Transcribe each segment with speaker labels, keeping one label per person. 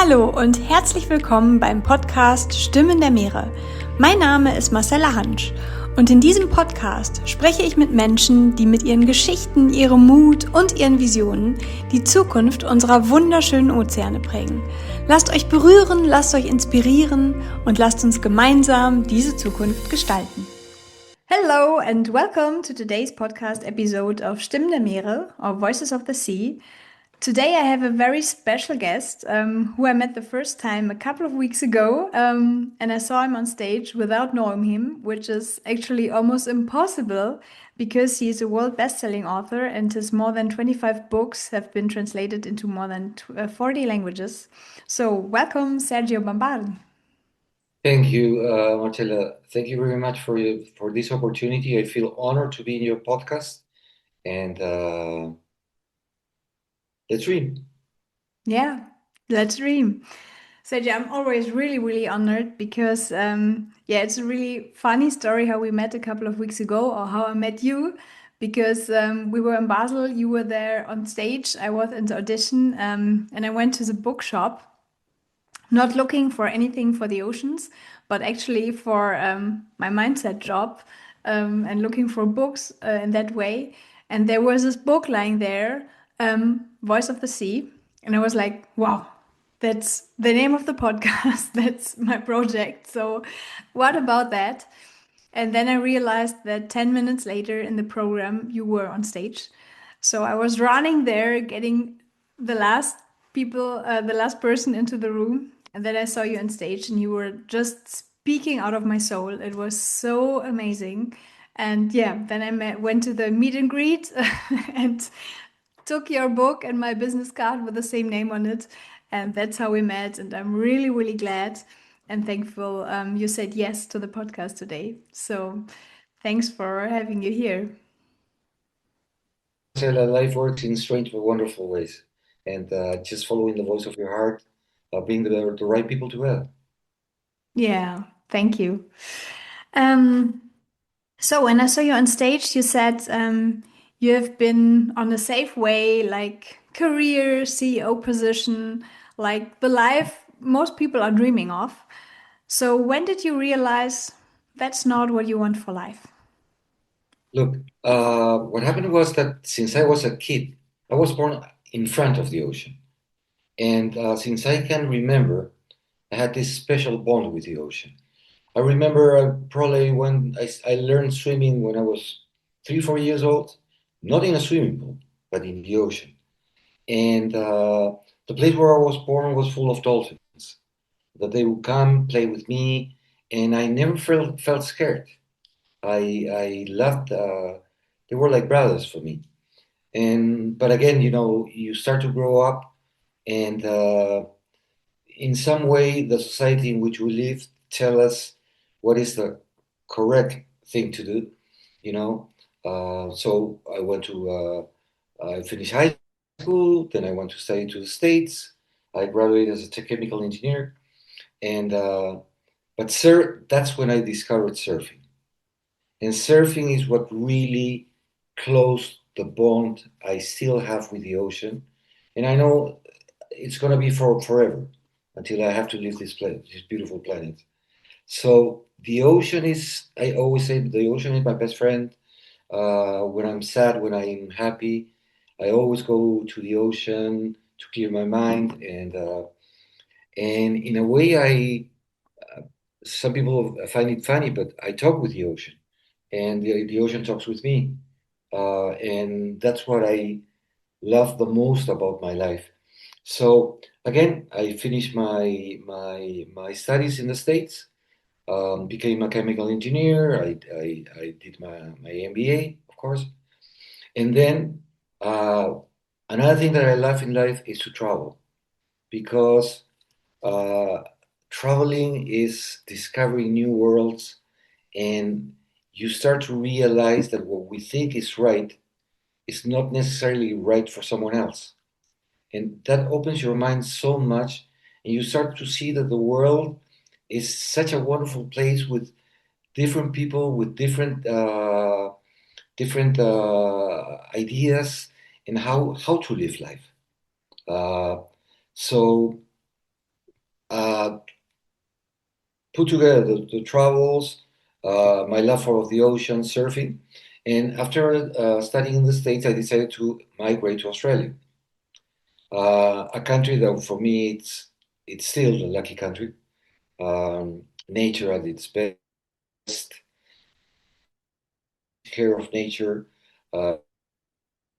Speaker 1: Hallo und herzlich willkommen beim Podcast Stimmen der Meere. Mein Name ist Marcella Hansch und in diesem Podcast spreche ich mit Menschen, die mit ihren Geschichten, ihrem Mut und ihren Visionen die Zukunft unserer wunderschönen Ozeane prägen. Lasst euch berühren, lasst euch inspirieren und lasst uns gemeinsam diese Zukunft gestalten. Hello and welcome to today's podcast episode of Stimmen der Meere, or Voices of the Sea. Today I have a very special guest who I met the first time a couple of weeks ago, and I saw him on stage without knowing him, which is actually almost impossible because he is a world best-selling author and his more than 25 books have been translated into more than 40 languages. So welcome, Sergio Bambaren.
Speaker 2: Thank you, Marcella. Thank you very much for this opportunity. I feel honored to be in your podcast, and let's dream.
Speaker 1: Yeah, let's dream. Sergio, I'm always really honored because, it's a really funny story how we met a couple of weeks ago, or how I met you, because we were in Basel, you were there on stage, I was in the audition, and I went to the bookshop, not looking for anything for the oceans, but actually for my mindset job, and looking for books in that way. And there was this book lying there, Voice of the Sea. And I was like, wow, that's the name of the podcast. That's my project. So, what about that? And then I realized that 10 minutes later in the program, you were on stage. So I was running there, getting the last the last person into the room. And then I saw you on stage and you were just speaking out of my soul. It was so amazing. And yeah, then went to the meet and greet and took your book and my business card with the same name on it. And that's how we met. And I'm really glad and thankful you said yes to the podcast today. So thanks for having you here.
Speaker 2: Marcella, life works in strange but wonderful ways, and just following the voice of your heart, bring the right people together.
Speaker 1: Yeah, thank you. Um, so when I saw you on stage, you said you have been on a safe way, like career, CEO position, like the life most people are dreaming of. So when did you realize that's not what you want for life?
Speaker 2: Look, what happened was that since I was a kid, I was born in front of the ocean, and since I can remember, I had this special bond with the ocean. I remember probably when I learned swimming when I was 3, 4 years old, not in a swimming pool, but in the ocean. And the place where I was born was full of dolphins. That they would come play with me, and I never felt scared. I loved. They were like brothers for me. And but again, you start to grow up, and in some way, the society in which we live tell us what is the correct thing to do. You know, so I finished high school, then I went to study to the States. I graduated as a chemical engineer, and but sir, that's when I discovered surfing. And surfing is what really closed the bond I still have with the ocean. And I know it's gonna be for forever until I have to leave this planet, this beautiful planet. So the ocean is, I always say, the ocean is my best friend. When I'm sad, when I'm happy, I always go to the ocean to clear my mind. And in a way, some people find it funny, but I talk with the ocean, and the ocean talks with me, and that's what I love the most about my life. So again, I finished my studies in the States, became a chemical engineer. I did my MBA, of course. And then another thing that I love in life is to travel because uh, traveling is discovering new worlds, and you start to realize that what we think is right is not necessarily right for someone else. And that opens your mind so much, and you start to see that the world is such a wonderful place with different people with different ideas and how to live life. Uh, so uh, put together the travels, my love for the ocean, surfing. And after studying in the States, I decided to migrate to Australia, a country that for me it's still a lucky country. Nature at its best, care of nature, uh,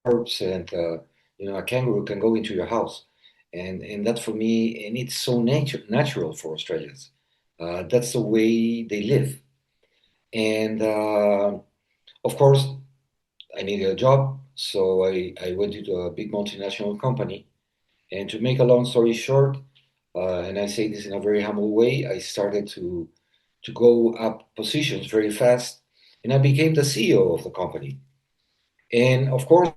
Speaker 2: herbs, and a kangaroo can go into your house, and that for me, and it's so natural for Australians. That's the way they live, and of course, I needed a job, so I went into a big multinational company. And to make a long story short, and I say this in a very humble way, I started to go up positions very fast, and I became the CEO of the company. And of course,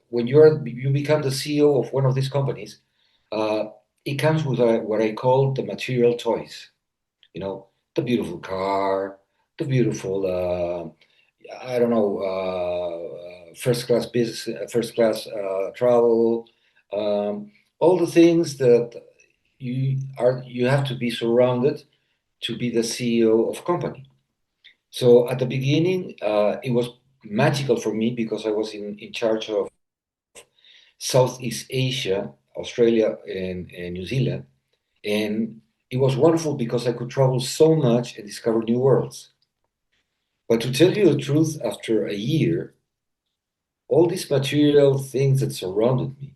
Speaker 2: when you become the CEO of one of these companies, uh, it comes with what I call the material toys. You know, the beautiful car, the beautiful I don't know, first class business, first class travel, all the things that you have to be surrounded to be the CEO of a company. So at the beginning, it was magical for me because I was in charge of Southeast Asia, Australia, and New Zealand, and it was wonderful because I could travel so much and discover new worlds. But to tell you the truth, after a year, all these material things that surrounded me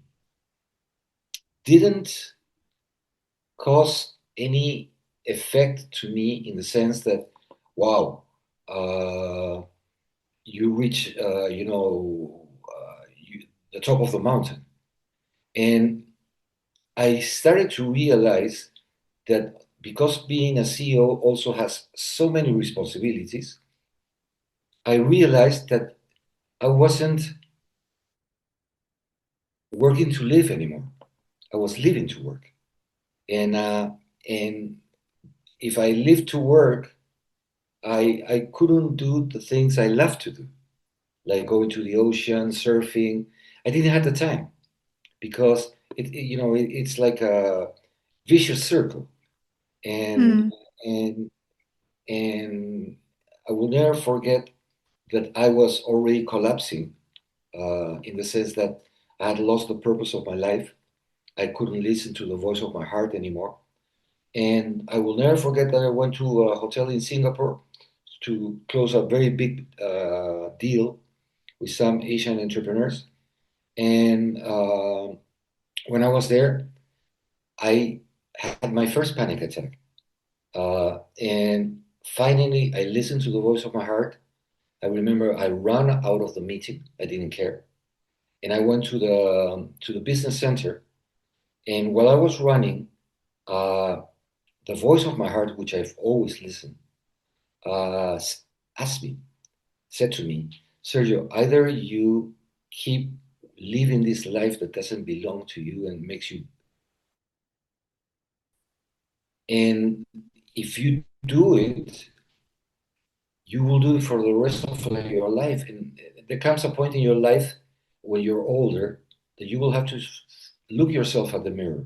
Speaker 2: didn't cause any effect to me in the sense that, wow, uh, you reach, the top of the mountain. And I started to realize that because being a CEO also has so many responsibilities, I realized that I wasn't working to live anymore. I was living to work. And if I lived to work, I couldn't do the things I love to do, like going to the ocean, surfing. I didn't have the time because it's like a vicious circle, and
Speaker 1: Hmm.
Speaker 2: and and I will never forget that I was already collapsing, in the sense that I had lost the purpose of my life. I couldn't listen to the voice of my heart anymore. And I will never forget that I went to a hotel in Singapore to close a very big deal with some Asian entrepreneurs. And when I was there, I had my first panic attack. And finally, I listened to the voice of my heart. I remember I ran out of the meeting. I didn't care, and I went to the business center. And while I was running, uh, the voice of my heart, which I've always listened, uh, asked me, said to me, Sergio, either you keep living this life that doesn't belong to you and makes you, and if you do it, you will do it for the rest of your life. And there comes a point in your life when you're older that you will have to look yourself at the mirror.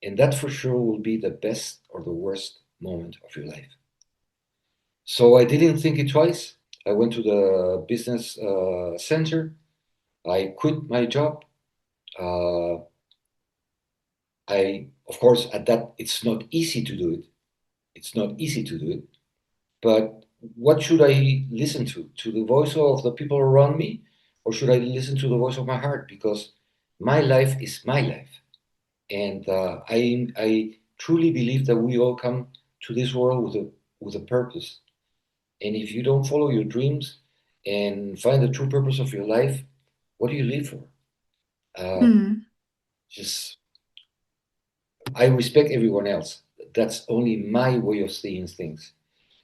Speaker 2: And that for sure will be the best or the worst moment of your life. So I didn't think it twice. I went to the business center. I quit my job. Uh, of course, at that, it's not easy to do it. It's not easy to do it. But what should I listen to? To the voice of the people around me, or should I listen to the voice of my heart? Because my life is my life, and I truly believe that we all come to this world with a purpose. And if you don't follow your dreams and find the true purpose of your life, what do you live for? Uh,
Speaker 1: Hmm.
Speaker 2: just I respect everyone else. That's only my way of seeing things.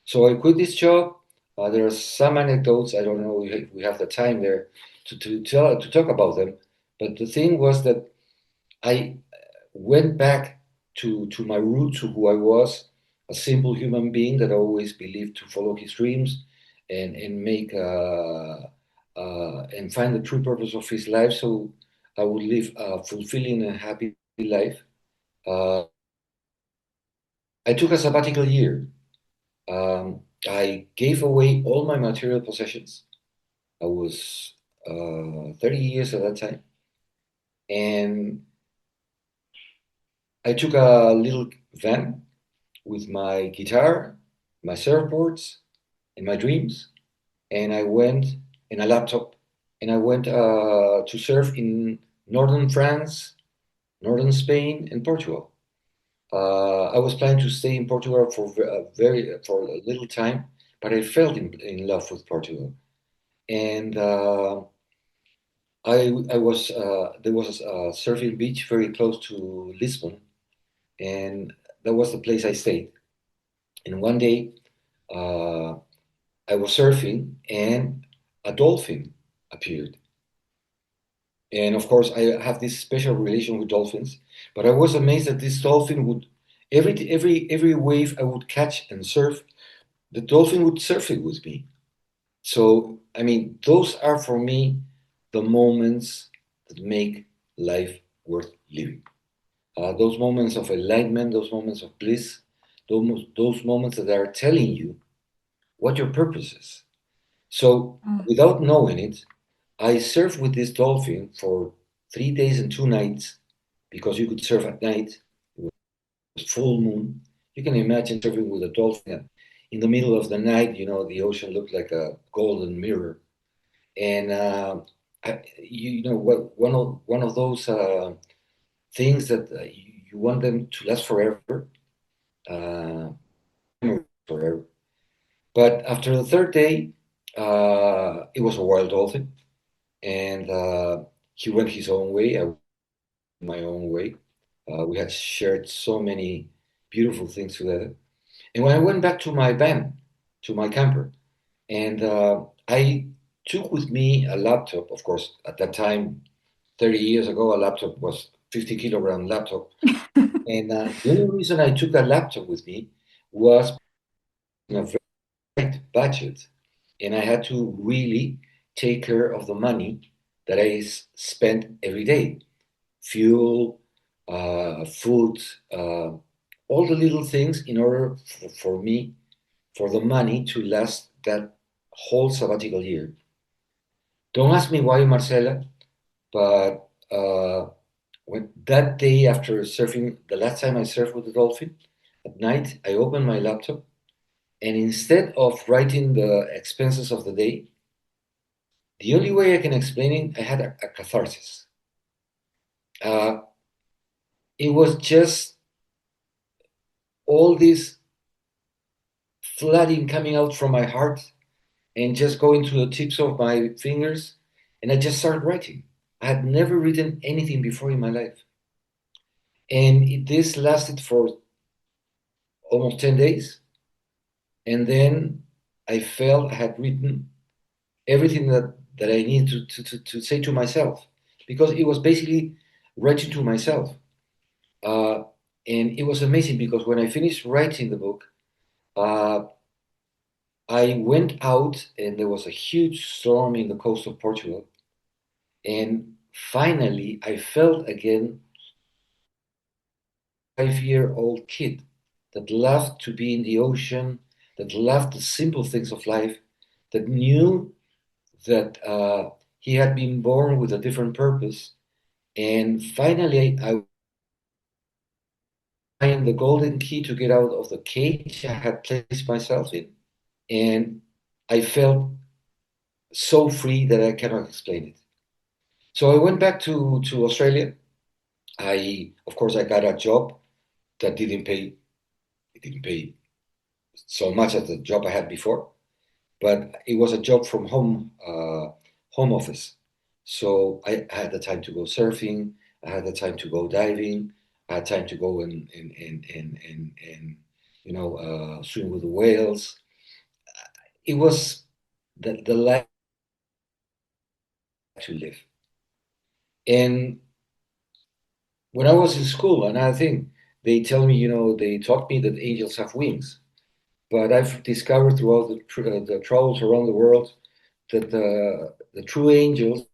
Speaker 2: So I quit this job. There are some anecdotes. I don't know if we have the time there to talk about them. But the thing was that I went back to my roots, to who I was, a simple human being that always believed to follow his dreams and make and find the true purpose of his life. So I would live a fulfilling and happy life. Uh, I took a sabbatical year. I gave away all my material possessions. I was 30 years at that time. And I took a little van with my guitar, my surfboards, and my dreams. And I went in a laptop and I went to surf in northern France, northern Spain, and Portugal. I was planning to stay in Portugal for a little time, but I fell in love with Portugal. And I was there was a surfing beach very close to Lisbon, and that was the place I stayed. And one day, uh, I was surfing, and a dolphin appeared. And of course, I have this special relation with dolphins. But I was amazed that this dolphin would every wave I would catch and surf, the dolphin would surf it with me. So I mean, those are for me the moments that make life worth living. Those moments of enlightenment, those moments of bliss, those moments that are telling you what your purpose is. So,
Speaker 1: Oh.
Speaker 2: without knowing it, I surfed with this dolphin for 3 days and 2 nights because you could surf at night. It was full moon. You can imagine surfing with a dolphin in the middle of the night. You know, the ocean looked like a golden mirror. And you know what? One of those things that you want them to last forever, uh, forever. But after the third day, it was a wild dolphin, and he went his own way. I went my own way. We had shared so many beautiful things together. And when I went back to my van, to my camper, and I took with me a laptop. Of course, at that time, 30 years ago, a laptop was 50 kilogram laptop. And the only reason I took that laptop with me was in a very tight budget, and I had to really take care of the money that I spent every day, fuel, food, all the little things in order for me, for the money to last that whole sabbatical year. Don't ask me why, Marcela, but when that day after surfing, the last time I surfed with the dolphin, at night, I opened my laptop, and instead of writing the expenses of the day, the only way I can explain it, I had a catharsis. Uh, it was just all this flooding coming out from my heart and just going to the tips of my fingers, and I just started writing. I had never written anything before in my life. And this lasted for almost 10 days. And then I felt I had written everything that I needed to say to myself, because it was basically writing to myself. Uh, and it was amazing because when I finished writing the book, uh, I went out and there was a huge storm in the coast of Portugal. And finally, I felt again 5-year-old kid that loved to be in the ocean, that loved the simple things of life, that knew that he had been born with a different purpose. And finally, I find the golden key to get out of the cage I had placed myself in. And I felt so free that I cannot explain it. So I went back to Australia. Of course, I got a job that didn't pay so much as the job I had before, but it was a job from home, home office. So I had the time to go surfing. I had the time to go diving. I had time to go and swim with the whales. It was the life to live. And when I was in school, another thing, they tell me, they taught me that angels have wings. But I've discovered throughout the travels around the world that the true angels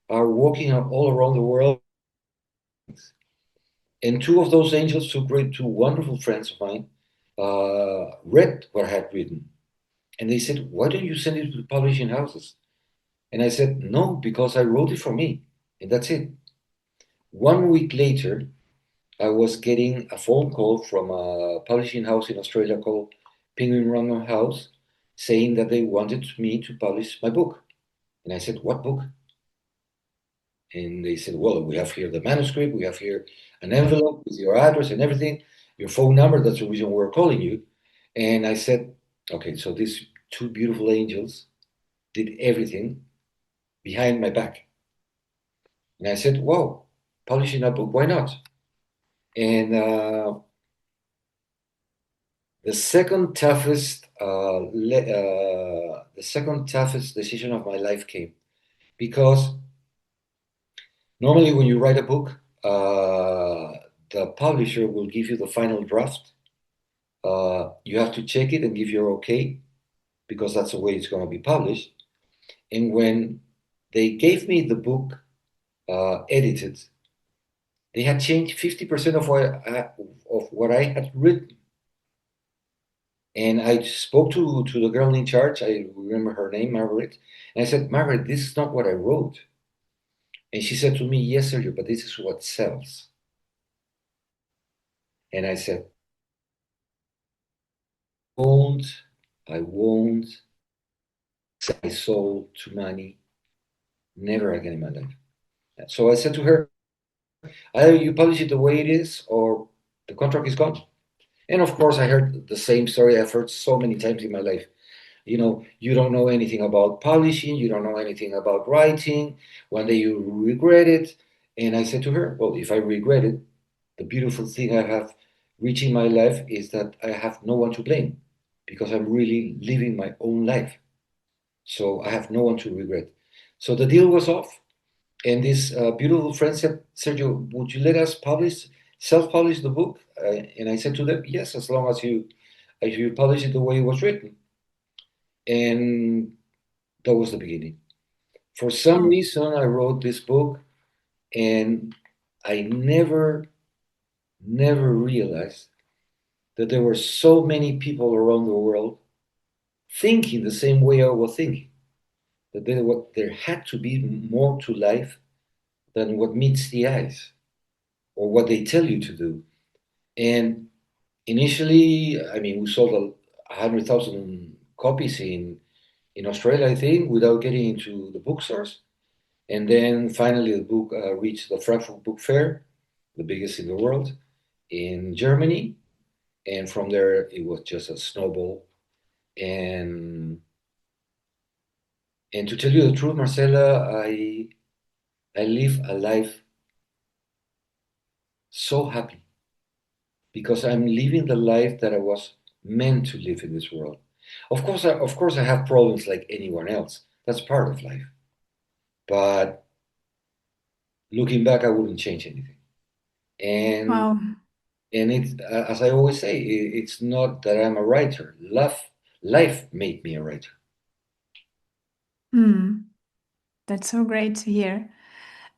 Speaker 2: are walking all around the world. And two of those angels, two wonderful friends of mine, read what I had written. And they said, "Why don't you send it to publishing houses?" And I said, "No, because I wrote it for me. And that's it." 1 week later, I was getting a phone call from a publishing house in Australia called Penguin Random House saying that they wanted me to publish my book. And I said, "What book?" And they said, "Well, we have here the manuscript, we have here an envelope with your address and everything, your phone number, that's the reason we're calling you." And I said, "Okay, so these two beautiful angels did everything behind my back." And I said, "Wow, publishing a book, why not?" And the second toughest decision of my life came because normally when you write a book, the publisher will give you the final draft. You have to check it and give your okay because that's the way it's going to be published. And when they gave me the book edited, they had changed 50% of what I had written. And I spoke to the girl in charge. I remember her name, Margaret. And I said, "Margaret, this is not what I wrote." And she said to me, "Yes, Sergio, but this is what sells." And I said, "Won't, I won't sell my soul to money, never again in my life." So I said to her, "Either you publish it the way it is, or the contract is gone." And of course, I heard the same story I've heard so many times in my life. You don't know anything about publishing, you don't know anything about writing. One day you regret it. And I said to her, "Well, if I regret it, the beautiful thing I have reached in my life is that I have no one to blame because I'm really living my own life. So I have no one to regret." So the deal was off. And this beautiful friend said, "Sergio, would you let us self-publish the book?" And I said to them, "Yes, as long as you publish it the way it was written." And that was the beginning. For some
Speaker 1: Wow.
Speaker 2: reason, I wrote this book, and I never realized that there were so many people around the world thinking the same way I was thinking. That there had to be more to life than what meets the eyes or what they tell you to do. And initially, I mean, we sold 100,000 copies in Australia, I think, without getting into the bookstores. And then finally, the book reached the Frankfurt Book Fair, the biggest in the world, in Germany. And from there, it was just a snowball. And and to tell you the truth, Marcella, I live a life so happy because I'm living the life that I was meant to live in this world. Of course, I have problems like anyone else. That's part of life. But looking back, I wouldn't change anything. And
Speaker 1: Wow.
Speaker 2: and it, as I always say, it's not that I'm a writer. Life made me a writer.
Speaker 1: Hmm. That's so great to hear.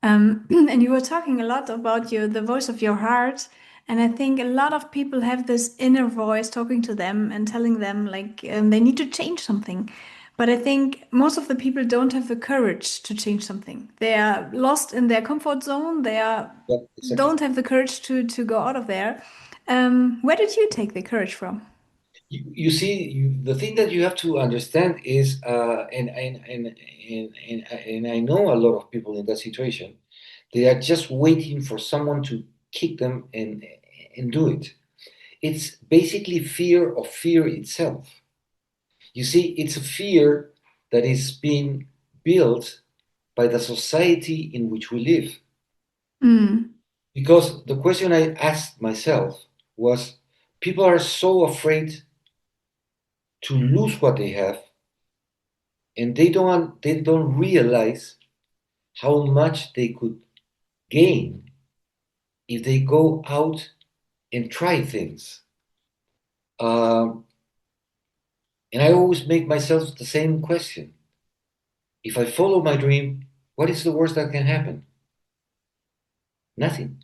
Speaker 1: And you were talking a lot about the voice of your heart. And I think a lot of people have this inner voice talking to them and telling them like they need to change something. But I think most of the people don't have the courage to change something. They are lost in their comfort zone.
Speaker 2: Yeah, exactly.
Speaker 1: Don't have the courage to go out of there. Where did you take the courage from?
Speaker 2: You see, the thing that you have to understand is, and I know a lot of people in that situation. They are just waiting for someone to kick them and do it. It's basically fear of fear itself. You see, it's a fear that is being built by the society in which we live.
Speaker 1: Mm.
Speaker 2: Because the question I asked myself was, people are so afraid to lose what they have, and they don't realize how much they could gain if they go out and try things. Um, and I always make myself the same question: if I follow my dream, what is the worst that can happen? Nothing.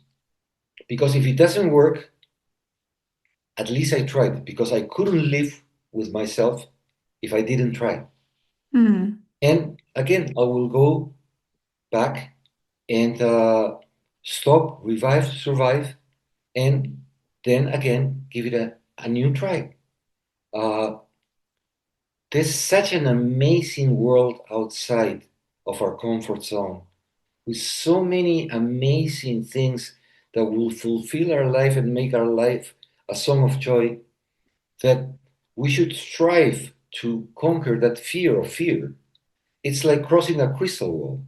Speaker 2: Because if it doesn't work, at least I tried, because I couldn't live with myself if I didn't try.
Speaker 1: Mm.
Speaker 2: And again, I will go back and stop, revive, survive, and then again give it a new try. Uh, there's such an amazing world outside of our comfort zone with so many amazing things that will fulfill our life and make our life a song of joy, that we should strive to conquer that fear of fear. It's like crossing a crystal wall.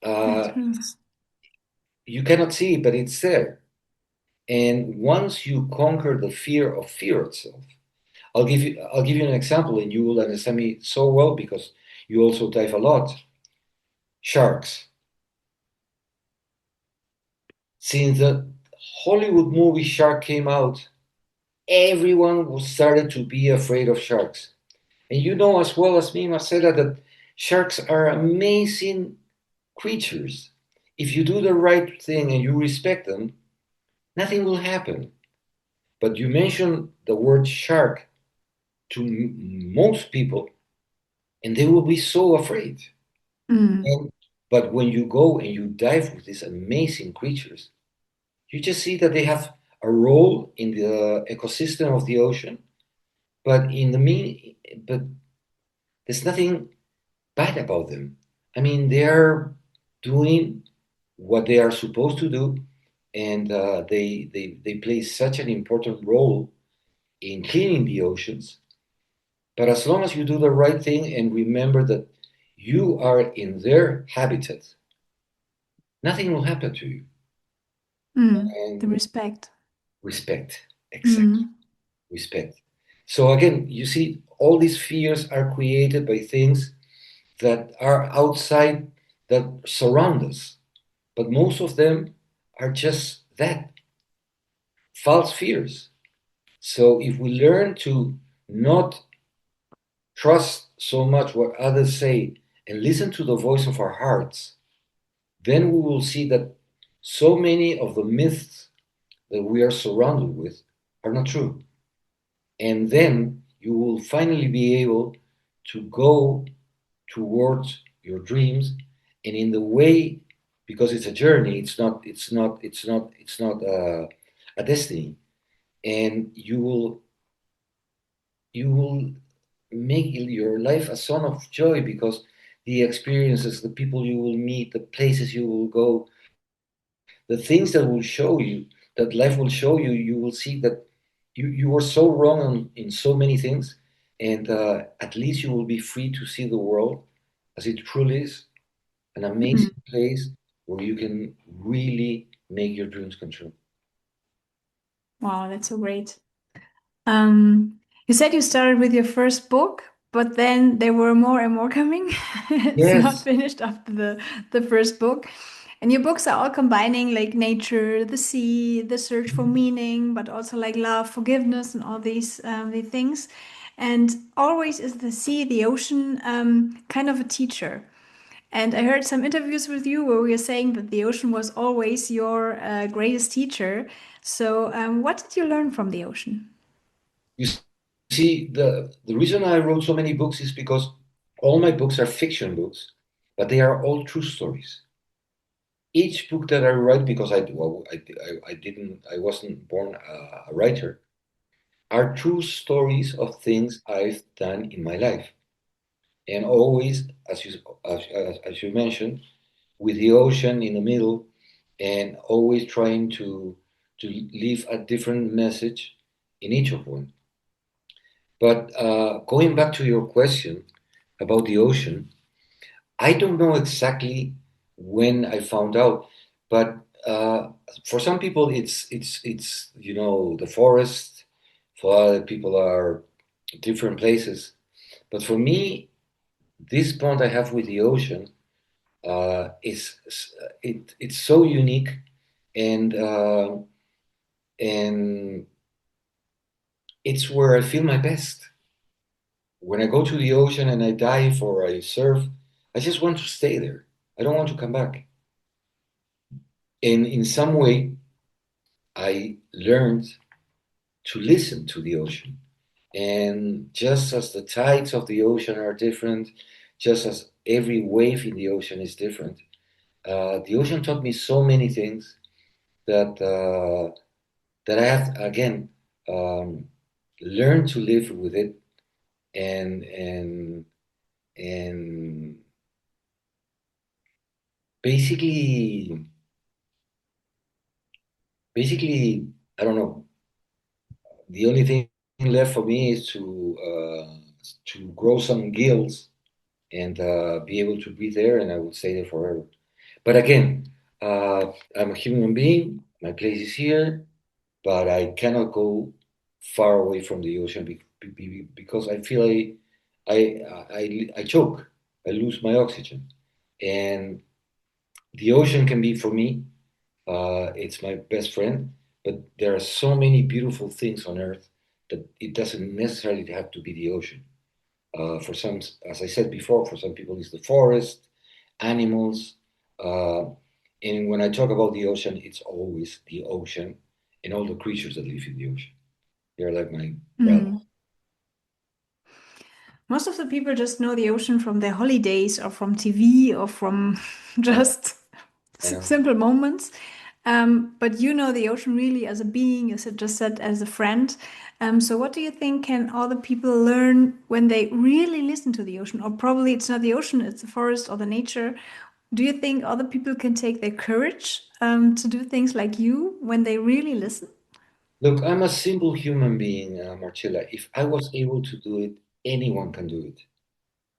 Speaker 1: That's
Speaker 2: Uh,
Speaker 1: true.
Speaker 2: you cannot see it, but it's there. And once you conquer the fear itself, I'll give you an example, and you will understand me so well because you also dive a lot. Sharks. Since the Hollywood movie Shark came out, everyone was started to be afraid of sharks. And you know as well as me, Marcela, that sharks are amazing creatures. If you do the right thing and you respect them, nothing will happen. But you mention the word shark to most people, and they will be so afraid.
Speaker 1: Mm.
Speaker 2: And, but when you go and you dive with these amazing creatures, you just see that they have a role in the ecosystem of the ocean, but there's nothing bad about them. I mean, they're doing what they are supposed to do, and they play such an important role in cleaning the oceans. But as long as you do the right thing and remember that you are in their habitat, nothing will happen to you.
Speaker 1: Mm. The
Speaker 2: And
Speaker 1: respect.
Speaker 2: respect, exactly,
Speaker 1: Mm.
Speaker 2: respect. So again, you see, all these fears are created by things that are outside, that surround us. But most of them are just that, false fears. So if we learn to not trust so much what others say and listen to the voice of our hearts, then we will see that so many of the myths that we are surrounded with are not true. And then you will finally be able to go towards your dreams, and in the way, because it's a journey, it's not a destiny, and you will make your life a song of joy, because the experiences, the people you will meet, the places you will go, the things that will show you, that life will show you, you will see that you were so wrong in so many things, and at least you will be free to see the world as it truly is, an
Speaker 1: Mm.
Speaker 2: amazing place where you can really make your dreams come true.
Speaker 1: Wow, that's so great. You said you started with your first book, but then there were more and more coming. It's not
Speaker 2: Yes.
Speaker 1: finished after the first book. And your books are all combining like nature, the sea, the search for meaning, but also like love, forgiveness, and all these things. And always is the sea, the ocean, kind of a teacher. And I heard some interviews with you where you were saying that the ocean was always your greatest teacher. So, what did you learn from the ocean?
Speaker 2: You see, the reason I wrote so many books is because all my books are fiction books, but they are all true stories. Each book that I write, because I wasn't born a writer, are true stories of things I've done in my life. And always, as you mentioned, with the ocean in the middle, and always trying to leave a different message in each of them. But going back to your question about the ocean, I don't know exactly when I found out, but for some people it's the forest. For other people are different places. But for me, this bond I have with the ocean is it's so unique, and and it's where I feel my best. When I go to the ocean and I dive or I surf, I just want to stay there. I don't want to come back. And in some way, I learned to listen to the ocean. And just as the tides of the ocean are different, just as every wave in the ocean is different, the ocean taught me so many things that that I have again um, learned to live with it and and and basically basically I don't know. The only thing left for me is to grow some gills and be able to be there, and I would stay there forever. But again, I'm a human being. My place is here, but I cannot go far away from the ocean because I feel I choke. I lose my oxygen, and the ocean can be for me. It's my best friend, but there are so many beautiful things on Earth that it doesn't necessarily have to be the ocean. For some, as I said before, for some people it's the forest, animals. Uh, and when I talk about the ocean, it's always the ocean and all the creatures that live in the ocean. They're like my brother.
Speaker 1: Mm. Most of the people just know the ocean from their holidays or from TV or from
Speaker 2: I know,
Speaker 1: just
Speaker 2: I know.
Speaker 1: simple moments. But you know the ocean really as a being, as I just said, as a friend. So, what do you think can other people learn when they really listen to the ocean? Or probably it's not the ocean, it's the forest or the nature. Do you think other people can take their courage to do things like you when they really listen?
Speaker 2: Look, I'm a simple human being, Marcella. If I was able to do it, anyone can do it.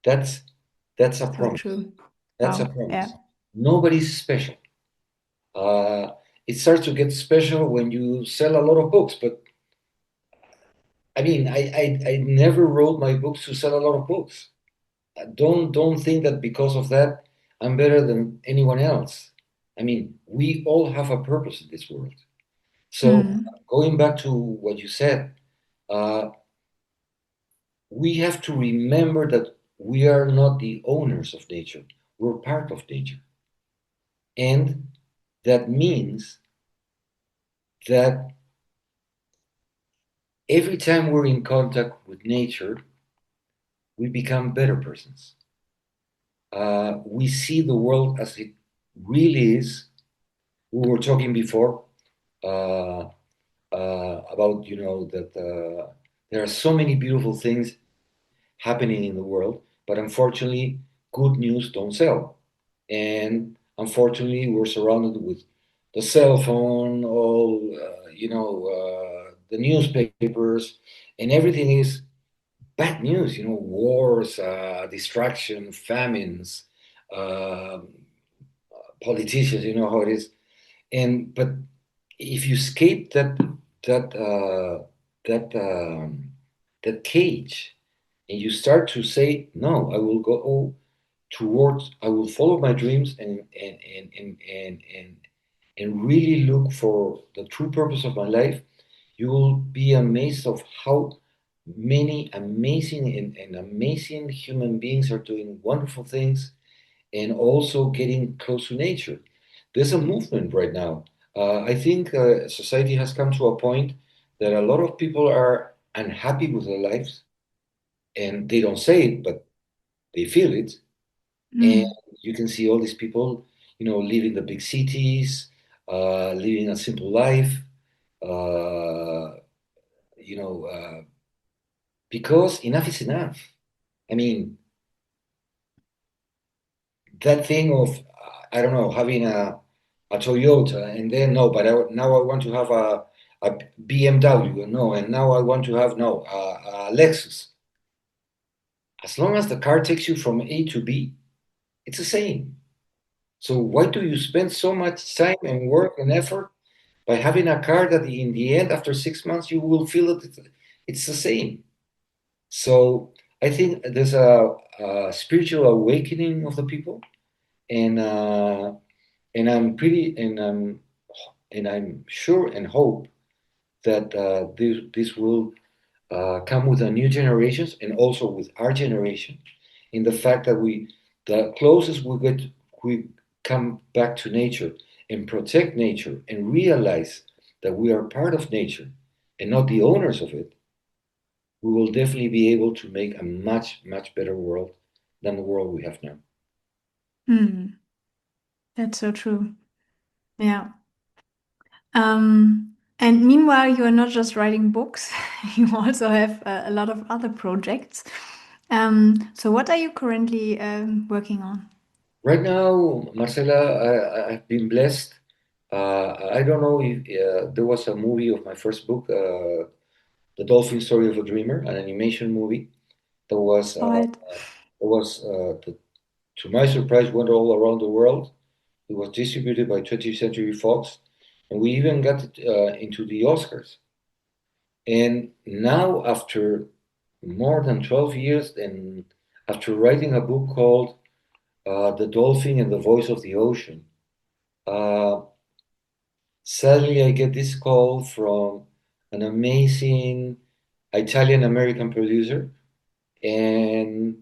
Speaker 2: That's that's a
Speaker 1: So
Speaker 2: promise.
Speaker 1: true.
Speaker 2: That's a
Speaker 1: Wow. Yeah.
Speaker 2: promise. Nobody's special. Uh, it starts to get special when you sell a lot of books, but I mean, I never wrote my books to sell a lot of books. Don't think that because of that I'm better than anyone else. I mean, we all have a purpose in this world. So
Speaker 1: Mm.
Speaker 2: going back to what you said, uh, we have to remember that we are not the owners of nature. We're part of nature, and that means that every time we're in contact with nature, we become better persons. We see the world as it really is. We were talking before uh, about that there are so many beautiful things happening in the world, but unfortunately, good news don't sell, and unfortunately, we're surrounded with the cell phone, all the newspapers, and everything is bad news. Wars, distraction, famines, uh, politicians. You know how it is. And but if you escape that that that cage, and you start to say, no, I will go towards, I will follow my dreams and really look for the true purpose of my life, you will be amazed of how many amazing and amazing human beings are doing wonderful things and also getting close to nature. There's a movement right now. I think society has come to a point that a lot of people are unhappy with their lives, and they don't say it, but they feel it. And
Speaker 1: Mm.
Speaker 2: you can see all these people, living the big cities, living a simple life, uh, you know, uh, because enough is enough. I mean, that thing of I don't know, having a Toyota, and then no, but now I want to have a BMW, no, and now I want to have no a Lexus. As long as the car takes you from A to B, it's the same. So why do you spend so much time and work and effort by having a car that in the end, after 6 months, you will feel that it's the same? So I think there's a spiritual awakening of the people, and and I'm sure and hope that this will come with the new generations and also with our generation, in the fact that the closest we come back to nature and protect nature and realize that we are part of nature and not the owners of it, we will definitely be able to make a much, much better world than the world we have now.
Speaker 1: Hmm. That's so true. Yeah. And meanwhile, you are not just writing books, you also have a lot of other projects. So what are you currently working on?
Speaker 2: Right now, Marcela, I've been blessed. I don't know if there was a movie of my first book, The Dolphin Story of a Dreamer, an animation movie that was,
Speaker 1: All right.
Speaker 2: to my surprise, went all around the world. It was distributed by 20th Century Fox, and we even got it into the Oscars. And now, after more than 12 years, and after writing a book called The Dolphin and the Voice of the Ocean, uh, sadly, I get this call from an amazing Italian American producer, and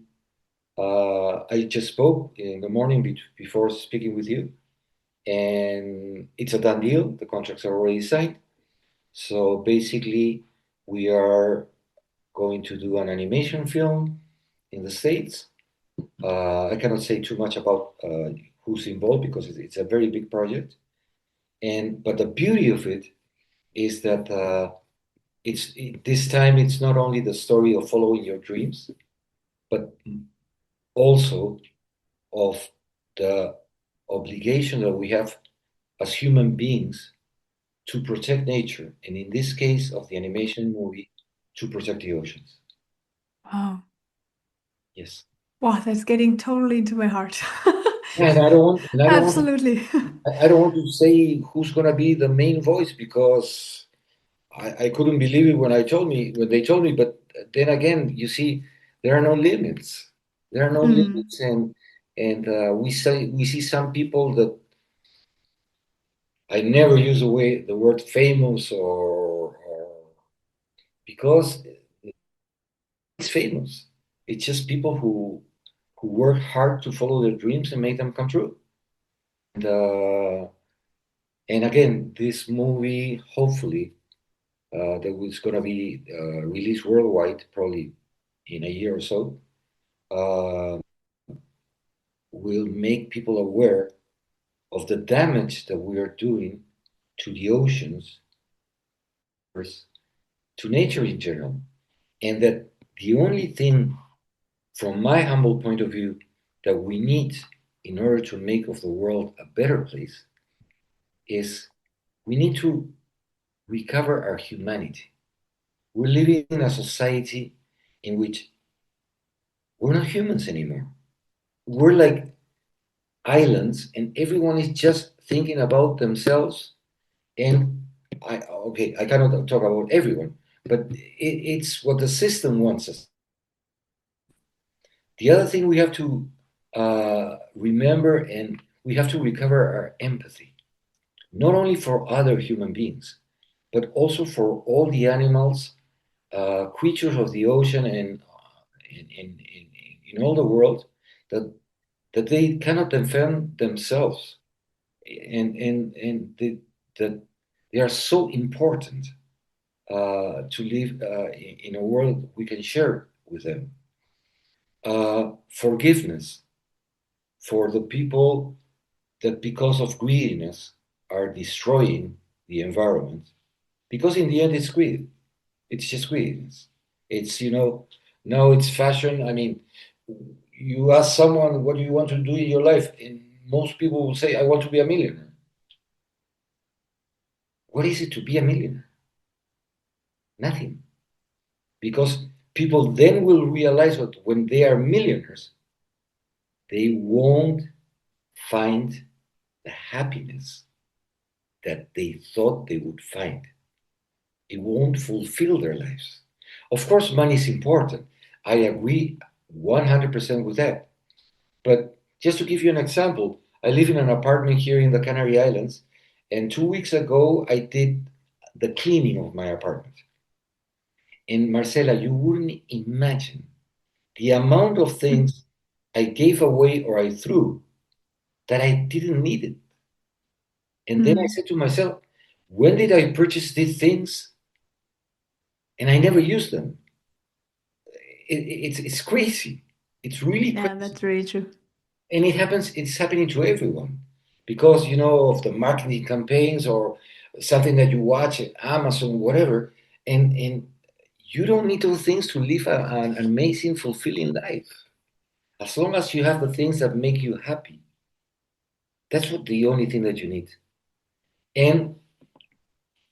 Speaker 2: I just spoke in the morning before speaking with you, and it's a done deal. The contracts are already signed. So basically, we are going to do an animation film in the States. I cannot say too much about who's involved because it's a very big project. But the beauty of it is that this time it's not only the story of following your dreams, but also of the obligation that we have as human beings to protect nature, and in this case of the animation movie, to protect the oceans.
Speaker 1: Wow.
Speaker 2: Yes.
Speaker 1: Wow, that's getting totally into my heart.
Speaker 2: And
Speaker 1: Absolutely.
Speaker 2: I don't want to say who's gonna be the main voice because I couldn't believe it when they told me. But then again, you see, there are no limits. There are no
Speaker 1: Hmm.
Speaker 2: limits, and we see some people that I never use the word famous or because it's famous. It's just people who work hard to follow their dreams and make them come true. And uh, and again, this movie, hopefully, that was going to be released worldwide, probably in a year or so, uh, will make people aware of the damage that we are doing to the oceans, to nature in general, and that the only thing, from my humble point of view, that we need in order to make of the world a better place is we need to recover our humanity. We're living in a society in which we're not humans anymore. We're like islands, and everyone is just thinking about themselves. And I cannot talk about everyone, but it's what the system wants us. The other thing we have to remember, and we have to recover our empathy, not only for other human beings, but also for all the animals, creatures of the ocean, and in all the world that they cannot defend themselves, and that they are so important to live in a world we can share with them. Forgiveness for the people that, because of greediness, are destroying the environment. Because in the end, it's greed. It's just greediness. It's, now it's fashion. I mean, you ask someone, what do you want to do in your life? And most people will say, I want to be a millionaire. What is it to be a millionaire? Nothing. Because people then will realize that when they are millionaires, they won't find the happiness that they thought they would find. It won't fulfill their lives. Of course, money is important. I agree 100% with that. But just to give you an example, I live in an apartment here in the Canary Islands, and 2 weeks ago I did the cleaning of my apartment. And Marcela, you wouldn't imagine the amount of things I gave away or I threw that I didn't need it. And then I
Speaker 1: Hmm.
Speaker 2: said to myself, when did I purchase these things and I never use them? It's crazy. It's really
Speaker 1: Yeah,
Speaker 2: crazy.
Speaker 1: that's really true.
Speaker 2: And it's happening to everyone because, of the marketing campaigns or something that you watch at Amazon, whatever. And you don't need those things to live an amazing, fulfilling life. As long as you have the things that make you happy, that's what the only thing that you need. And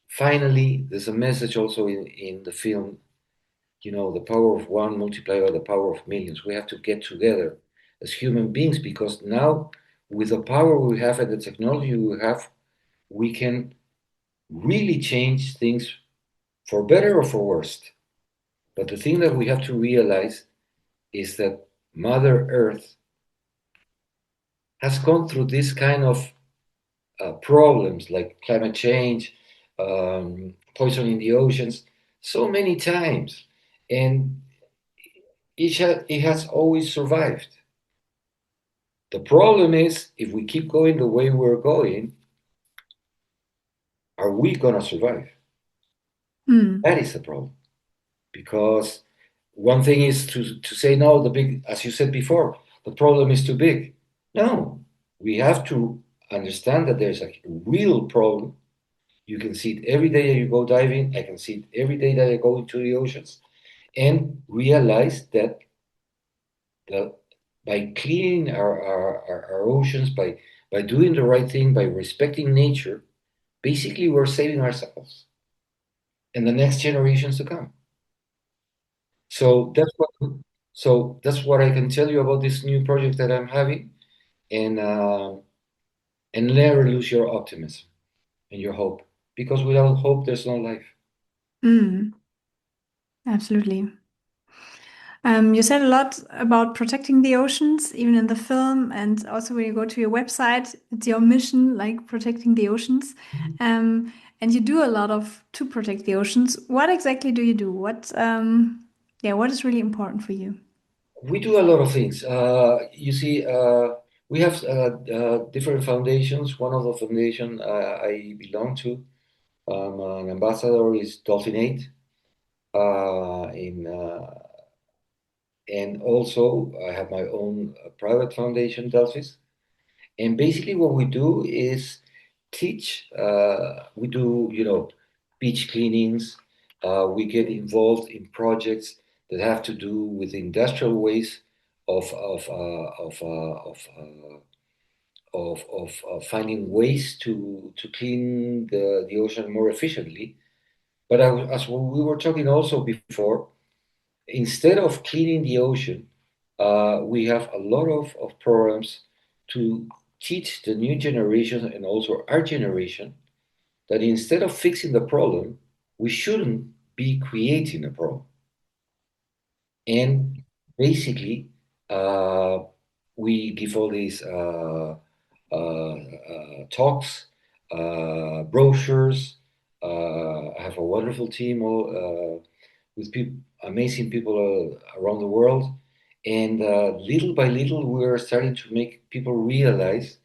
Speaker 2: finally, there's a message also in the film, the power of one multiplied by the power of millions. We have to get together as human beings because now, with the power we have and the technology we have, we can really change things for better or for worse. But the thing that we have to realize is that Mother Earth has gone through this kind of problems like climate change, poison in the oceans, so many times. And it has always survived. The problem is, if we keep going the way we're going, are we going to survive?
Speaker 1: Hmm.
Speaker 2: That is the problem. Because one thing is to say, no, as you said before, the problem is too big. No, we have to understand that there's a real problem. You can see it every day that you go diving. I can see it every day that I go into the oceans and realize that the, by cleaning our oceans, by doing the right thing, by respecting nature, basically we're saving ourselves and the next generations to come. So that's what I can tell you about this new project that I'm having, and never lose your optimism and your hope, because without hope there's no life.
Speaker 1: Hmm. Absolutely. You said a lot about protecting the oceans, even in the film, and also when you go to your website, it's your mission, like protecting the oceans. Um, and you do a lot of to protect the oceans. What exactly do you do? Yeah, what is really important for you?
Speaker 2: We do a lot of things. You see, we have different foundations. One of the foundation I belong to, an ambassador, is Dolphin Aid, in and also I have my own private foundation, Delphis. And basically, what we do is teach. We do, beach cleanings. We get involved in projects that have to do with industrial waste of of uh, of uh, of, uh, of finding ways to clean the ocean more efficiently. But as we were talking also before, instead of cleaning the ocean, we have a lot of programs to teach the new generation and also our generation that instead of fixing the problem, we shouldn't be creating a problem. And basically, uh, we give all these talks, brochures. I have a wonderful team with amazing people around the world. And little by little, we're starting to make people realize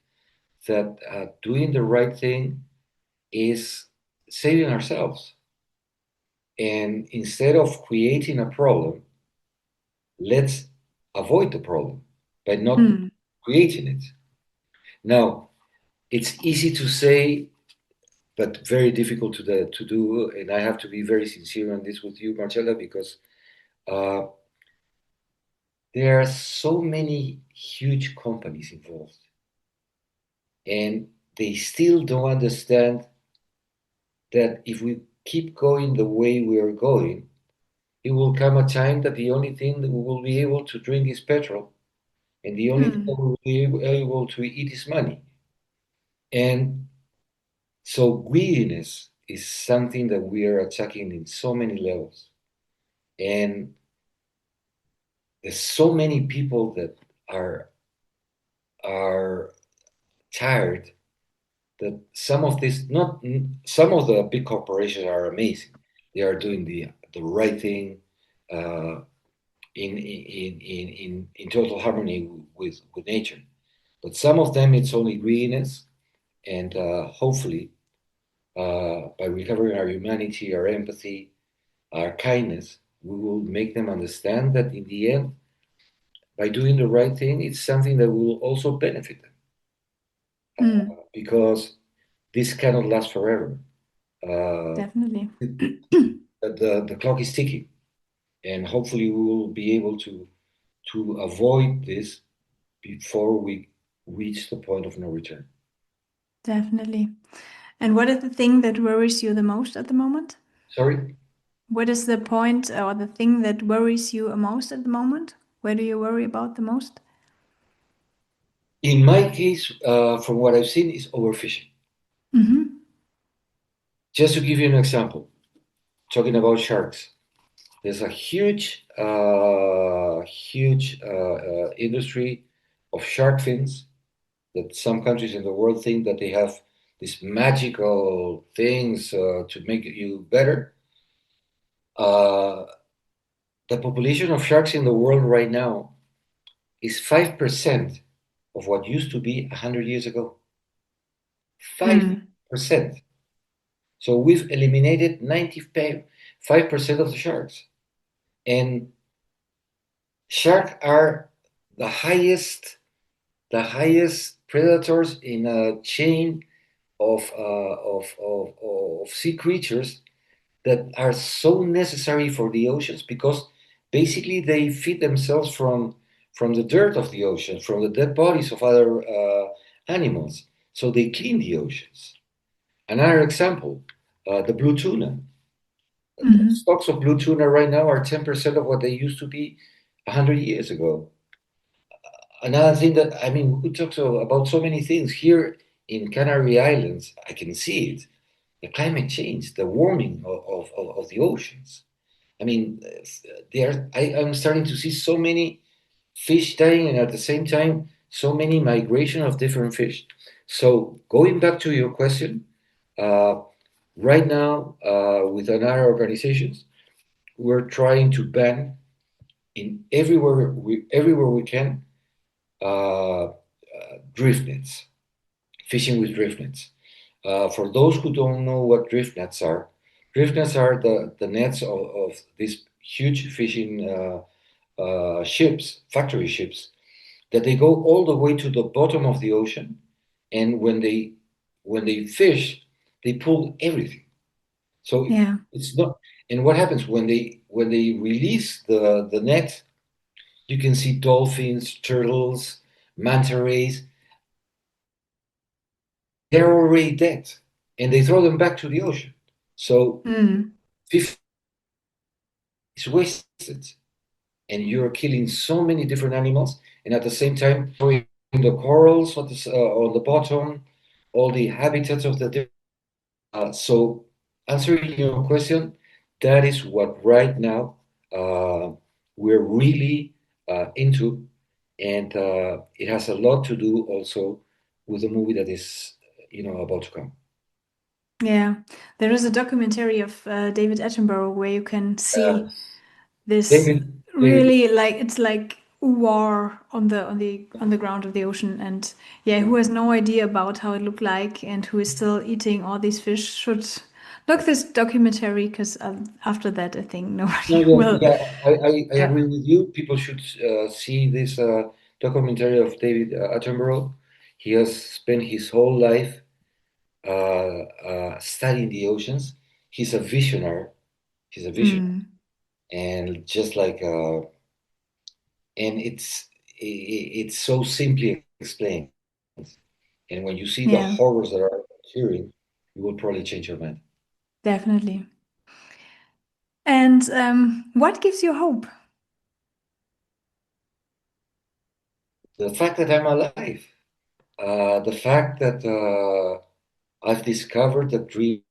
Speaker 2: that doing the right thing is saving ourselves. And instead of creating a problem, let's avoid the problem by not
Speaker 1: Hmm.
Speaker 2: creating it. Now, it's easy to say, but very difficult to do. And I have to be very sincere on this with you, Marcella, because uh, there are so many huge companies involved, and they still don't understand that if we keep going the way we are going, it will come a time that the only thing that we will be able to drink is petrol, and the only thing that
Speaker 1: Hmm.
Speaker 2: we will be able to eat is money. And so greediness is something that we are attacking in so many levels. And there's so many people that are tired that some of this not some of the big corporations are amazing. They are doing the right thing uh, in total harmony with nature. But some of them it's only greediness, and hopefully by recovering our humanity, our empathy, our kindness, we will make them understand that in the end, by doing the right thing, it's something that will also benefit them
Speaker 1: Mm,
Speaker 2: because this cannot last forever. Uh,
Speaker 1: definitely.
Speaker 2: the clock is ticking, and hopefully we will be able to avoid this before we reach the point of no return.
Speaker 1: Definitely. And what is the thing that worries you the most at the moment?
Speaker 2: Sorry?
Speaker 1: What is the point or the thing that worries you most at the moment? Where do you worry about the most?
Speaker 2: In my case, from what I've seen, is overfishing.
Speaker 1: Mm-hmm.
Speaker 2: Just to give you an example, talking about sharks, there's a huge industry of shark fins that some countries in the world think that they have these magical things to make you better. Uh, the population of sharks in the world right now is 5% of what used to be 100 years ago.
Speaker 1: Mm.
Speaker 2: 5%. So we've eliminated 95% of the sharks. And sharks are the highest predators in a chain of sea creatures that are so necessary for the oceans because basically they feed themselves from the dirt of the ocean, from the dead bodies of other animals. So they clean the oceans. Another example, the blue tuna.
Speaker 1: Mm-hmm.
Speaker 2: Stocks of blue tuna right now are 10% of what they used to be 100 years ago. Another thing that, I mean, we could talk about so many things. Here in Canary Islands, I can see it. The climate change, the warming of the oceans. I mean, I'm starting to see so many fish dying, and at the same time, so many migration of different fish. So going back to your question, uh, right now, with another organizations, we're trying to ban in everywhere we can drift nets, fishing with drift nets. For those who don't know what drift nets are the nets of these huge fishing ships, factory ships, that they go all the way to the bottom of the ocean, and when they fish, they pull everything. So
Speaker 1: Yeah.
Speaker 2: it's not. And what happens when they release the net? You can see dolphins, turtles, manta rays. They're already dead, and they throw them back to the ocean. So
Speaker 1: Mm.
Speaker 2: fish is wasted, and you're killing so many different animals, and at the same time throwing the corals on the bottom, all the habitats of the. So answering your question, that is what right now uh, we're really into, and it has a lot to do also with the movie that is about to come.
Speaker 1: Yeah. There is a documentary of David Attenborough where you can
Speaker 2: Uh,
Speaker 1: see this
Speaker 2: David,
Speaker 1: really like it's like war on the ground of the ocean, and yeah, who has no idea about how it looked like and who is still eating all these fish should look this documentary because after that I think
Speaker 2: no,
Speaker 1: nobody
Speaker 2: yeah,
Speaker 1: will.
Speaker 2: yeah, I
Speaker 1: Yeah.
Speaker 2: agree with you. People should see this documentary of David Attenborough. He has spent his whole life studying the oceans. He's a visionary. He's a visionary,
Speaker 1: Mm.
Speaker 2: and just like and it's so simply explained. And when you see the
Speaker 1: Yeah,
Speaker 2: horrors that are occurring, you will probably change your mind.
Speaker 1: definitely. And what gives you hope?
Speaker 2: The fact that I'm alive, the fact that I've discovered that dreams,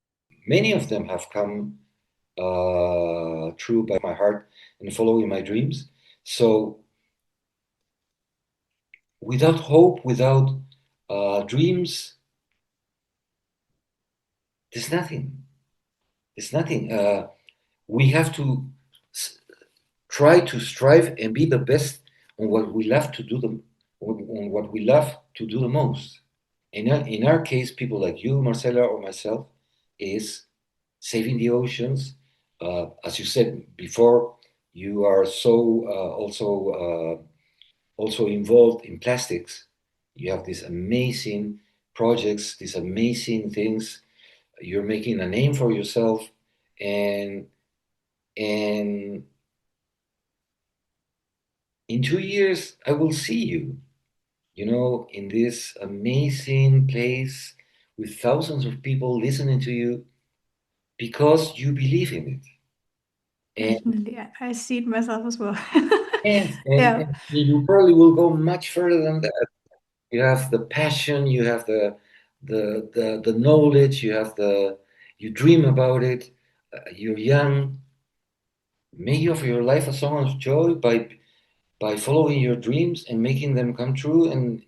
Speaker 2: many of them have come true by my heart and following my dreams. So without hope, without dreams, there's nothing. There's nothing. We have to s- try to strive and be the best on what we love to do on what we love to do the most. In our case, people like you, Marcella, or myself, is saving the oceans. As you said before, you are so also involved in plastics. You have these amazing projects, these amazing things. You're making a name for yourself, and and in 2 years I will see you, in this amazing place with thousands of people listening to you because you believe in it. And
Speaker 1: Definitely. I see it myself as well.
Speaker 2: and, and,
Speaker 1: Yeah.
Speaker 2: and you probably will go much further than that. You have the passion, you have the knowledge, you dream about it. You're young. May you offer your life a song of joy by following your dreams and making them come true, and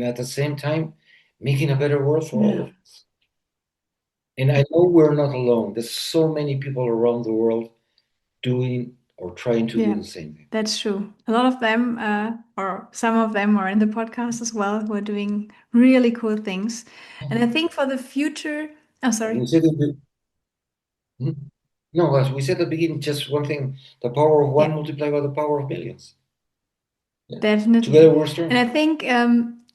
Speaker 2: at the same time making a better world for all
Speaker 1: Yeah.
Speaker 2: of us. And I know we're not alone. There's so many people around the world doing or trying to do
Speaker 1: Yeah.
Speaker 2: the same thing.
Speaker 1: That's true. A lot of them, or some of them, are in the podcast as well, who are doing really cool things. And I think for the future, oh,
Speaker 2: As
Speaker 1: sorry.
Speaker 2: we said in the, hmm? No, as we said at the beginning, just one thing: the power of one
Speaker 1: Yeah.
Speaker 2: multiplied by the power of millions. Yeah. Together
Speaker 1: Definitely.
Speaker 2: we're
Speaker 1: And I
Speaker 2: strong.
Speaker 1: think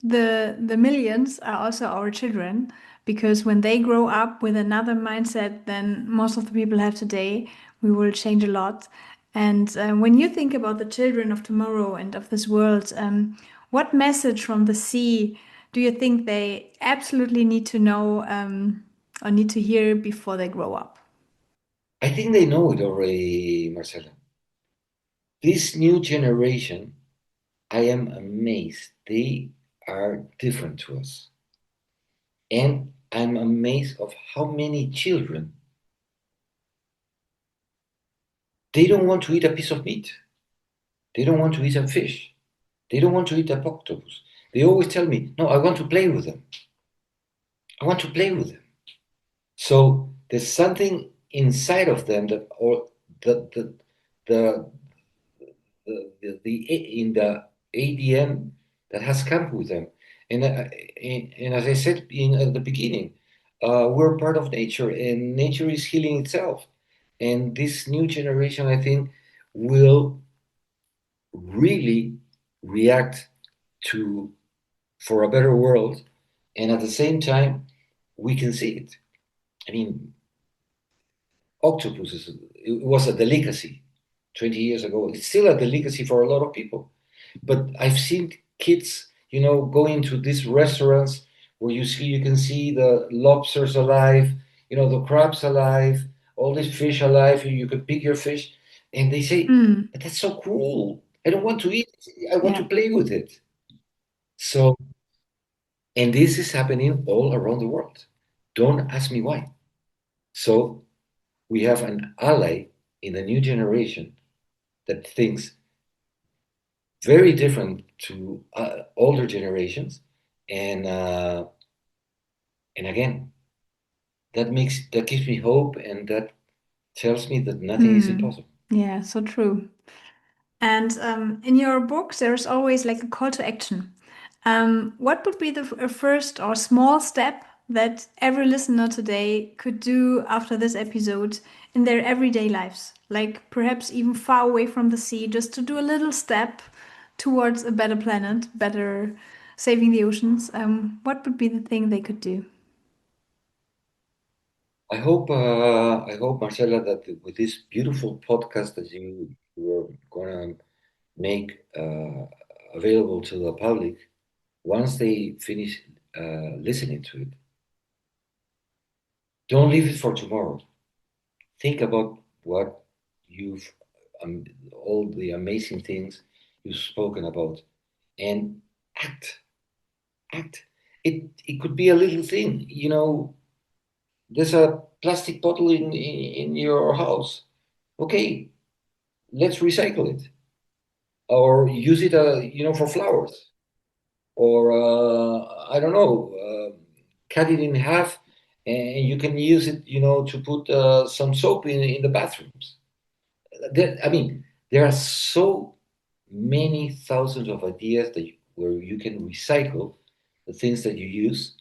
Speaker 1: the millions are also our children because when they grow up with another mindset than most of the people have today, we will change a lot. And when you think about the children of tomorrow and of this world, what message from the sea do you think they absolutely need to know or need to hear before they grow up?
Speaker 2: I think they know it already, Marcella. This new generation, I am amazed. They are different to us. And I'm amazed of how many children, they don't want to eat a piece of meat. They don't want to eat a fish. They don't want to eat a octopus. They always tell me, no, I want to play with them. I want to play with them. So there's something inside of them that, or the the in the ADN that has come with them. And as I said at the beginning, we're part of nature, and nature is healing itself. And this new generation, I think, will really react to for a better world, and at the same time, we can see it. I mean, octopuses, it was a delicacy 20 years ago. It's still a delicacy for a lot of people. But I've seen kids, going to these restaurants where you can see the lobsters alive, the crabs alive, all this fish alive. You can pick your fish, and they say,
Speaker 1: Mm,
Speaker 2: "But that's so cruel. I don't want to eat it. I want to
Speaker 1: yeah.
Speaker 2: play with it." So, and this is happening all around the world. Don't ask me why. So we have an ally in the new generation that thinks very different to older generations, and and again, that gives me hope, and that tells me that nothing is
Speaker 1: Mm,
Speaker 2: impossible.
Speaker 1: yeah, so true. And in your books, there's always like a call to action. What would be the first or small step that every listener today could do after this episode in their everyday lives? Like perhaps even far away from the sea, just to do a little step towards a better planet, better saving the oceans. What would be the thing they could do?
Speaker 2: I hope, Marcella, that with this beautiful podcast that you are gonna make available to the public, once they finish listening to it, don't leave it for tomorrow. Think about what you've all the amazing things you've spoken about, and act. Act. It could be a little thing. There's a plastic bottle in your house. Okay, let's recycle it, or use it, for flowers, or I don't know, cut it in half, and you can use it, to put some soap in the bathrooms. I mean, there are so many thousands of ideas where you can recycle the things that you use,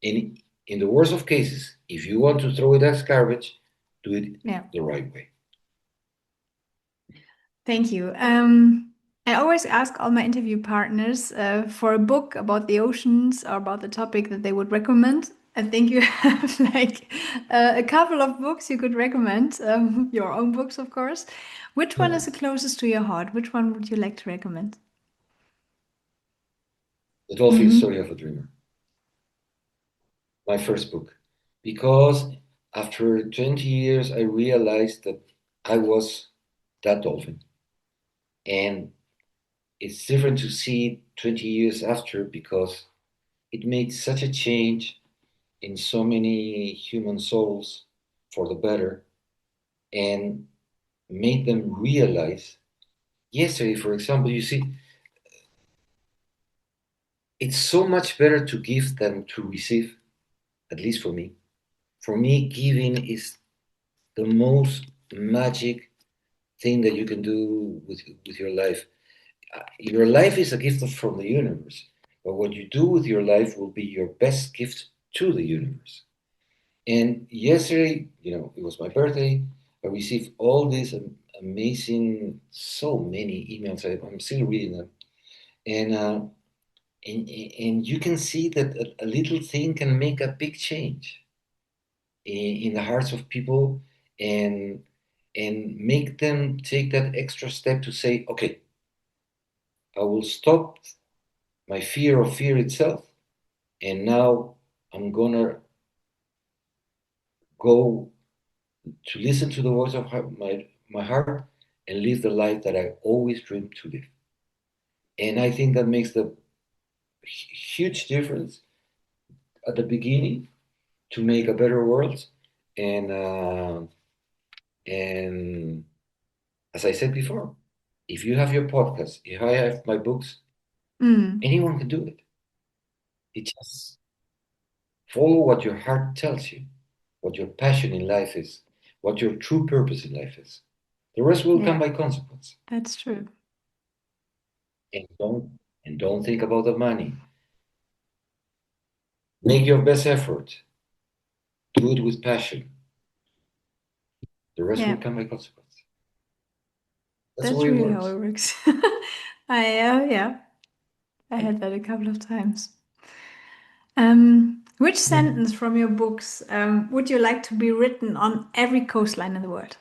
Speaker 2: and in the worst of cases, if you want to throw it as garbage, do it
Speaker 1: Yeah.
Speaker 2: the right way.
Speaker 1: Thank you. I always ask all my interview partners for a book about the oceans or about the topic that they would recommend. I think you have like a couple of books you could recommend, your own books, of course. Which one is the closest to your heart? Which one would you like to recommend?
Speaker 2: The Dolphin Story
Speaker 1: Mm-hmm.
Speaker 2: of a Dreamer, my first book, because after 20 years, I realized that I was that dolphin. And it's different to see it 20 years after because it made such a change in so many human souls for the better and made them realize. Yesterday, for example, you see, it's so much better to give than to receive, at least for me. For me, giving is the most magic thing that you can do with your life. Your life is a gift from the universe, but what you do with your life will be your best gift to the universe. And yesterday, it was my birthday. I received all these amazing, so many emails. I'm still reading them, and and you can see that a little thing can make a big change in the hearts of people, and make them take that extra step to say, okay, I will stop my fear of fear itself, and now I'm gonna go to listen to the voice of my heart and live the life that I always dreamed to live. And I think that makes the huge difference at the beginning to make a better world. And and as I said before, if you have your podcast, if I have my books,
Speaker 1: Mm.
Speaker 2: anyone can do it. It just follow what your heart tells you, what your passion in life is, what your true purpose in life is. The rest will come
Speaker 1: Yeah,
Speaker 2: by consequence.
Speaker 1: that's true.
Speaker 2: And don't think about the money. Make your best effort. Do it with passion. The rest will
Speaker 1: Yeah,
Speaker 2: come by consequence. That's the
Speaker 1: that's
Speaker 2: way it
Speaker 1: really how
Speaker 2: works.
Speaker 1: it works. Yeah, I had that a couple of times. Which sentence from your books would you like to be written on every coastline in the world?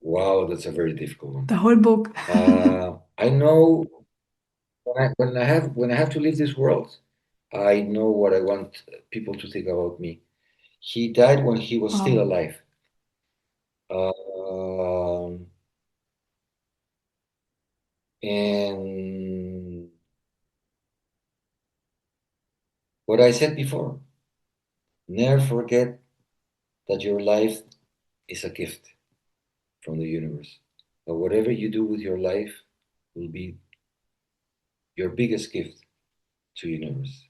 Speaker 2: Wow, that's a very difficult one.
Speaker 1: The whole book.
Speaker 2: I know when I have to leave this world, I know what I want people to think about me. He died when he was still
Speaker 1: Wow.
Speaker 2: alive. Um, and what I said before, never forget that your life is a gift from the universe. But whatever you do with your life will be your biggest gift to universe.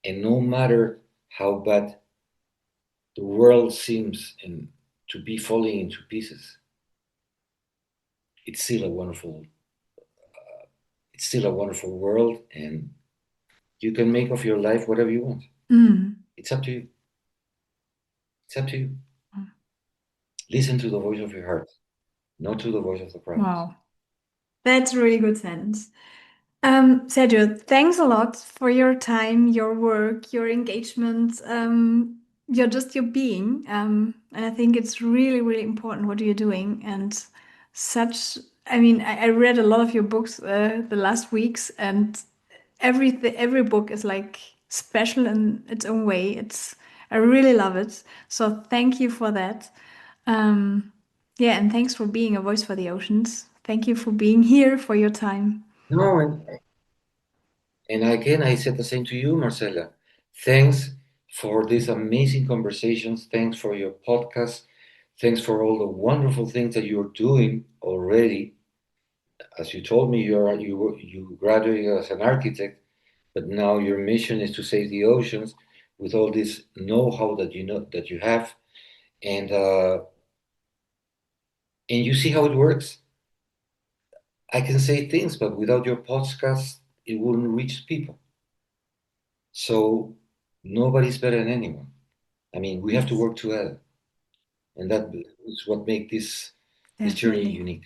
Speaker 2: And no matter how bad the world seems and to be falling into pieces, it's still a wonderful it's still a wonderful world, and you can make of your life whatever you want.
Speaker 1: Mm.
Speaker 2: It's up to you. It's up to you. Listen to the voice of your heart, not to the voice of the crowds.
Speaker 1: Wow. That's a really good sentence. Sergio, thanks a lot for your time, your work, your engagement, your being. And I think it's really, really important what you're doing. And such, I mean, I read a lot of your books the last weeks, and every book is like special in its own way. I really love it. So thank you for that. Um, yeah, and thanks for being a voice for the oceans. Thank you for being here, for your time.
Speaker 2: No, and again, I said the same to you, Marcella. Thanks for these amazing conversations. Thanks for your podcast. Thanks for all the wonderful things that you're doing already. As you told me, you graduated as an architect, but now your mission is to save the oceans with all this know-how that you have, and and you see how it works. I can say things, but without your podcast, it wouldn't reach people. So nobody's better than anyone. I mean, we have to work together, and that is what makes this journey
Speaker 1: Definitely.
Speaker 2: unique.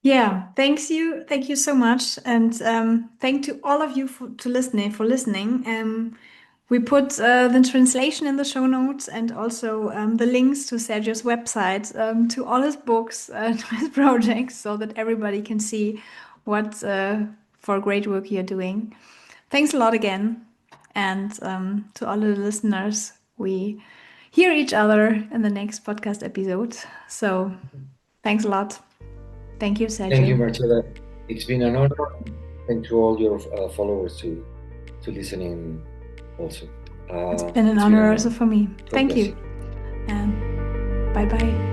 Speaker 1: Yeah, thank you so much, and thank to all of you for listening. We put the translation in the show notes and also the links to Sergio's website, to all his books, to his projects, so that everybody can see what for great work you're doing. Thanks a lot again, and to all the listeners, we hear each other in the next podcast episode. So thanks a lot. Thank you,
Speaker 2: Thank you,
Speaker 1: Sergio.
Speaker 2: Marcella. It's been an honor. Thank to all your followers to listening also.
Speaker 1: It's been an
Speaker 2: It's been
Speaker 1: honor
Speaker 2: an
Speaker 1: also
Speaker 2: honor.
Speaker 1: for me.
Speaker 2: God
Speaker 1: Thank
Speaker 2: bless
Speaker 1: you.
Speaker 2: you.
Speaker 1: And bye bye.